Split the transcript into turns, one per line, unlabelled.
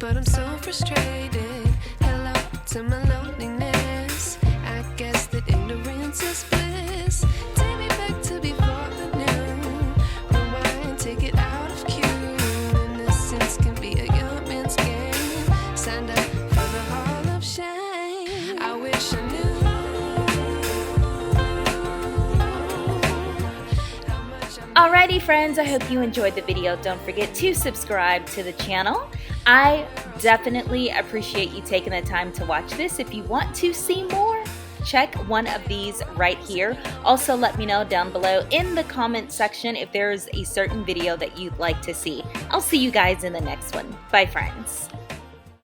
but I'm so frustrated. Hello to my loneliness. I guess that ignorance is bliss. Take me back to before I knew. Rewind, take it out of cue. Innocence can be a young man's game. Signed up for the hall of shame. I wish I knew.
Alrighty friends, I hope you enjoyed the video. Don't forget to subscribe to the channel. I definitely appreciate you taking the time to watch this. If you want to see more, check one of these right here. Also let me know down below in the comment section if there is a certain video that you'd like to see. I'll see you guys in the next one. Bye friends.